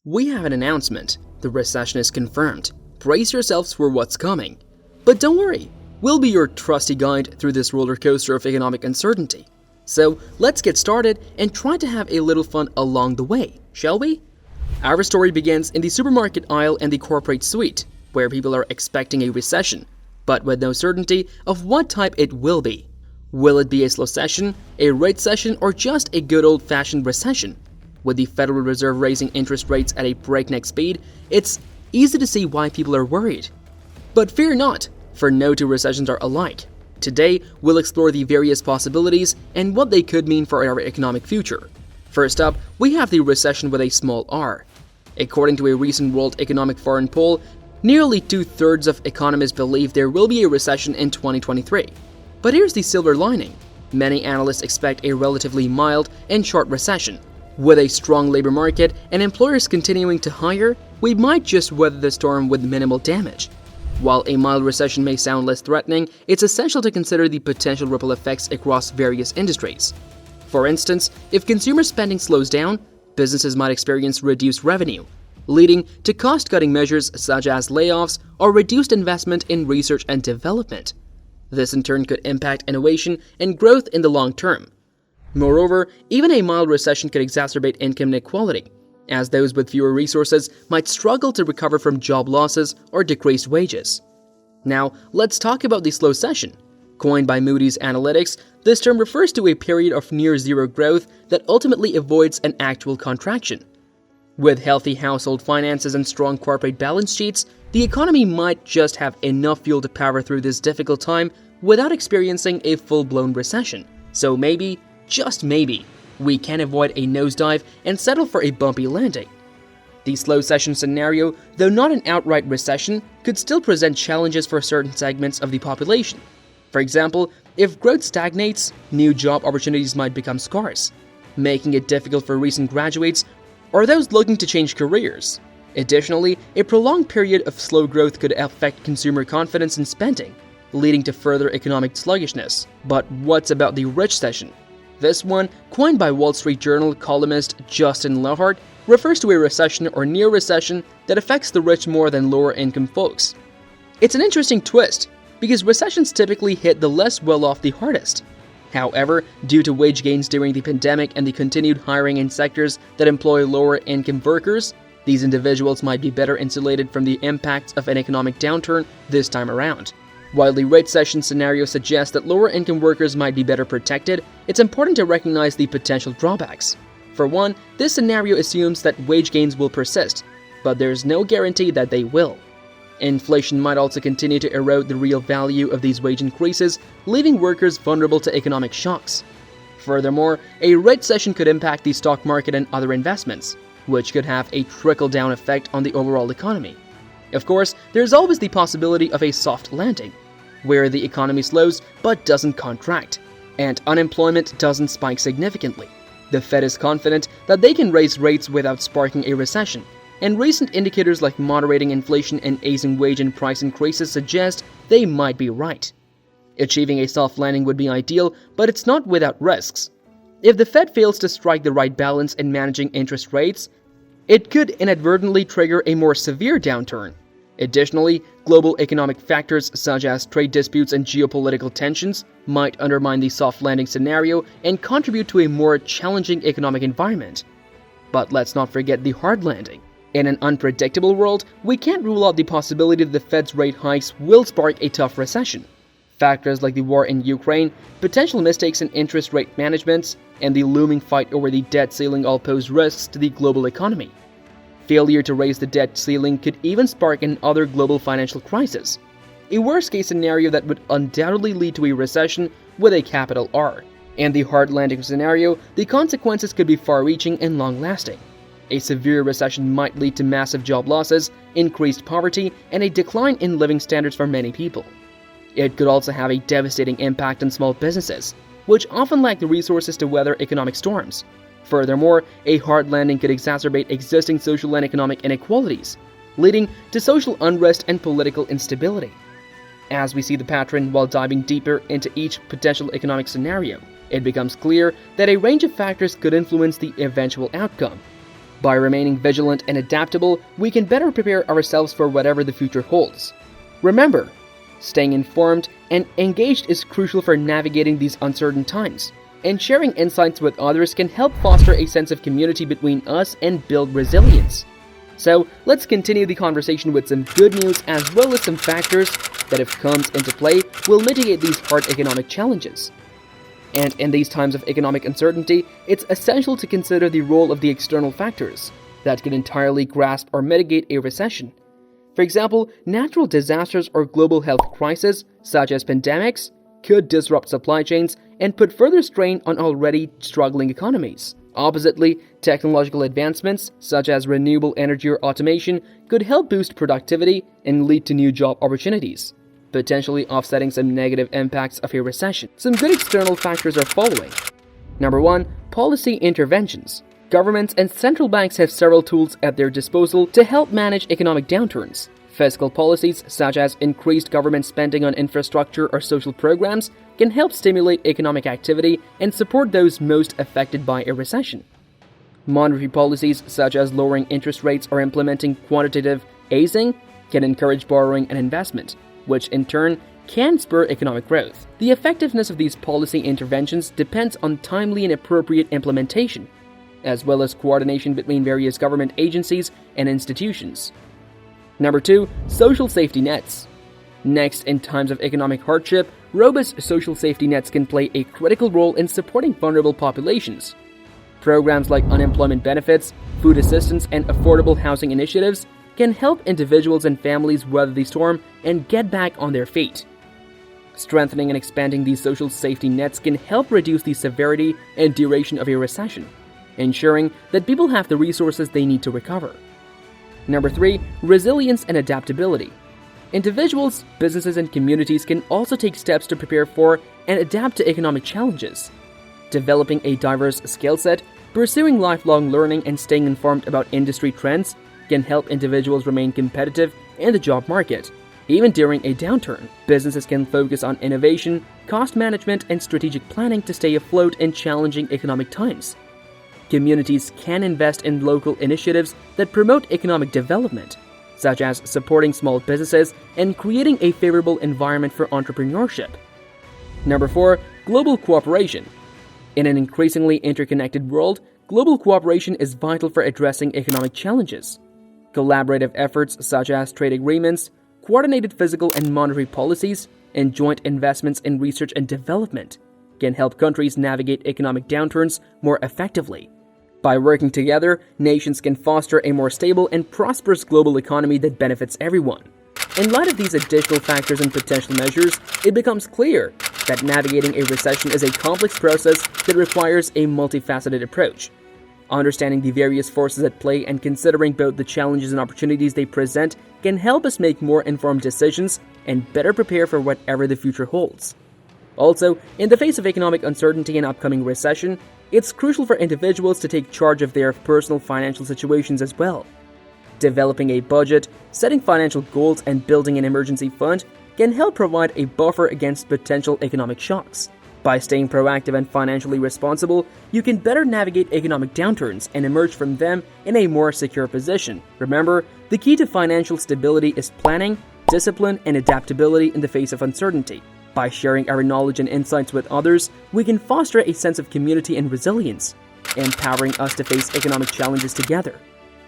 We have an announcement. The recession is confirmed. Brace yourselves for what's coming. But don't worry, we'll be your trusty guide through this roller coaster of economic uncertainty. So let's get started and try to have a little fun along the way, shall we? Our story begins in the supermarket aisle and the corporate suite, where people are expecting a recession, but with no certainty of what type it will be. Will it be a slow session, a recession, or just a good old-fashioned recession? With the Federal Reserve raising interest rates at a breakneck speed, it's easy to see why people are worried. But fear not, for no two recessions are alike. Today, we'll explore the various possibilities and what they could mean for our economic future. First up, we have the recession with a small r. According to a recent World Economic Forum poll, nearly two-thirds of economists believe there will be a recession in 2023. But here's the silver lining. Many analysts expect a relatively mild and short recession. With a strong labor market and employers continuing to hire, we might just weather the storm with minimal damage. While a mild recession may sound less threatening, it's essential to consider the potential ripple effects across various industries. For instance, if consumer spending slows down, businesses might experience reduced revenue, leading to cost-cutting measures such as layoffs or reduced investment in research and development. This in turn could impact innovation and growth in the long term. Moreover, even a mild recession could exacerbate income inequality, as those with fewer resources might struggle to recover from job losses or decreased wages. Now, let's talk about the slow session. Coined by Moody's Analytics, this term refers to a period of near-zero growth that ultimately avoids an actual contraction. With healthy household finances and strong corporate balance sheets, the economy might just have enough fuel to power through this difficult time without experiencing a full-blown recession. So maybe, just maybe, we can avoid a nosedive and settle for a bumpy landing. The slow session scenario, though not an outright recession, could still present challenges for certain segments of the population. For example, if growth stagnates, new job opportunities might become scarce, making it difficult for recent graduates or those looking to change careers. Additionally, a prolonged period of slow growth could affect consumer confidence and spending, leading to further economic sluggishness. But what's about the rich session? This one, coined by Wall Street Journal columnist Justin Lehart, refers to a recession or near recession that affects the rich more than lower-income folks. It's an interesting twist, because recessions typically hit the less well-off the hardest. However, due to wage gains during the pandemic and the continued hiring in sectors that employ lower-income workers, these individuals might be better insulated from the impacts of an economic downturn this time around. While the recession scenario suggests that lower-income workers might be better protected, it's important to recognize the potential drawbacks. For one, this scenario assumes that wage gains will persist, but there's no guarantee that they will. Inflation might also continue to erode the real value of these wage increases, leaving workers vulnerable to economic shocks. Furthermore, a recession could impact the stock market and other investments, which could have a trickle-down effect on the overall economy. Of course, there's always the possibility of a soft landing, where the economy slows but doesn't contract, and unemployment doesn't spike significantly. The Fed is confident that they can raise rates without sparking a recession, and recent indicators like moderating inflation and easing wage and price increases suggest they might be right. Achieving a soft landing would be ideal, but it's not without risks. If the Fed fails to strike the right balance in managing interest rates, it could inadvertently trigger a more severe downturn. Additionally, global economic factors such as trade disputes and geopolitical tensions might undermine the soft landing scenario and contribute to a more challenging economic environment. But let's not forget the hard landing. In an unpredictable world, we can't rule out the possibility that the Fed's rate hikes will spark a tough recession. Factors like the war in Ukraine, potential mistakes in interest rate management, and the looming fight over the debt ceiling all pose risks to the global economy. Failure to raise the debt ceiling could even spark another global financial crisis, a worst-case scenario that would undoubtedly lead to a recession with a capital R. In the hard landing scenario, the consequences could be far-reaching and long-lasting. A severe recession might lead to massive job losses, increased poverty, and a decline in living standards for many people. It could also have a devastating impact on small businesses, which often lack the resources to weather economic storms. Furthermore, a hard landing could exacerbate existing social and economic inequalities, leading to social unrest and political instability. As we see the pattern while diving deeper into each potential economic scenario, it becomes clear that a range of factors could influence the eventual outcome. By remaining vigilant and adaptable, we can better prepare ourselves for whatever the future holds. Remember, staying informed and engaged is crucial for navigating these uncertain times, and sharing insights with others can help foster a sense of community between us and build resilience. So, let's continue the conversation with some good news as well as some factors that, if comes into play, will mitigate these hard economic challenges. And in these times of economic uncertainty, it's essential to consider the role of the external factors that can entirely grasp or mitigate a recession. For example, natural disasters or global health crises, such as pandemics, could disrupt supply chains and put further strain on already struggling economies. Oppositely, technological advancements, such as renewable energy or automation, could help boost productivity and lead to new job opportunities, potentially offsetting some negative impacts of a recession. Some good external factors are following. Number 1. Policy interventions. Governments and central banks have several tools at their disposal to help manage economic downturns. Fiscal policies, such as increased government spending on infrastructure or social programs, can help stimulate economic activity and support those most affected by a recession. Monetary policies, such as lowering interest rates or implementing quantitative easing, can encourage borrowing and investment, which in turn can spur economic growth. The effectiveness of these policy interventions depends on timely and appropriate implementation, as well as coordination between various government agencies and institutions. Number 2. Social safety nets. Next, in times of economic hardship, robust social safety nets can play a critical role in supporting vulnerable populations. Programs like unemployment benefits, food assistance, and affordable housing initiatives can help individuals and families weather the storm and get back on their feet. Strengthening and expanding these social safety nets can help reduce the severity and duration of a recession, ensuring that people have the resources they need to recover. Number 3. Resilience and adaptability. Individuals, businesses, and communities can also take steps to prepare for and adapt to economic challenges. Developing a diverse skill set, pursuing lifelong learning, and staying informed about industry trends can help individuals remain competitive in the job market. Even during a downturn, businesses can focus on innovation, cost management, and strategic planning to stay afloat in challenging economic times. Communities can invest in local initiatives that promote economic development, such as supporting small businesses and creating a favorable environment for entrepreneurship. Number 4. Global cooperation. In an increasingly interconnected world, global cooperation is vital for addressing economic challenges. Collaborative efforts such as trade agreements, coordinated fiscal and monetary policies, and joint investments in research and development can help countries navigate economic downturns more effectively. By working together, nations can foster a more stable and prosperous global economy that benefits everyone. In light of these additional factors and potential measures, it becomes clear that navigating a recession is a complex process that requires a multifaceted approach. Understanding the various forces at play and considering both the challenges and opportunities they present can help us make more informed decisions and better prepare for whatever the future holds. Also, in the face of economic uncertainty and upcoming recession, it's crucial for individuals to take charge of their personal financial situations as well. Developing a budget, setting financial goals, and building an emergency fund can help provide a buffer against potential economic shocks. By staying proactive and financially responsible, you can better navigate economic downturns and emerge from them in a more secure position. Remember, the key to financial stability is planning, discipline, and adaptability in the face of uncertainty. By sharing our knowledge and insights with others, we can foster a sense of community and resilience, empowering us to face economic challenges together.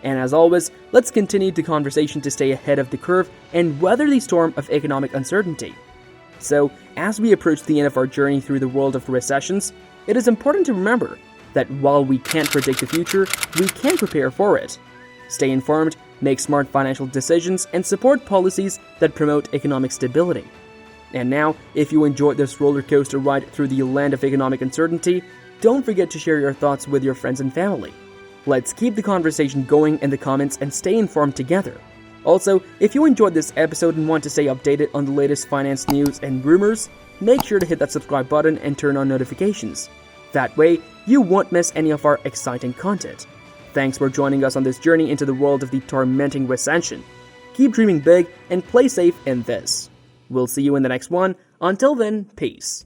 And as always, let's continue the conversation to stay ahead of the curve and weather the storm of economic uncertainty. So, as we approach the end of our journey through the world of recessions, it is important to remember that while we can't predict the future, we can prepare for it. Stay informed, make smart financial decisions, and support policies that promote economic stability. And now, if you enjoyed this roller coaster ride through the land of economic uncertainty, don't forget to share your thoughts with your friends and family. Let's keep the conversation going in the comments and stay informed together. Also, if you enjoyed this episode and want to stay updated on the latest finance news and rumors, make sure to hit that subscribe button and turn on notifications. That way, you won't miss any of our exciting content. Thanks for joining us on this journey into the world of the tormenting recession. Keep dreaming big and play safe in this. We'll see you in the next one. Until then, peace.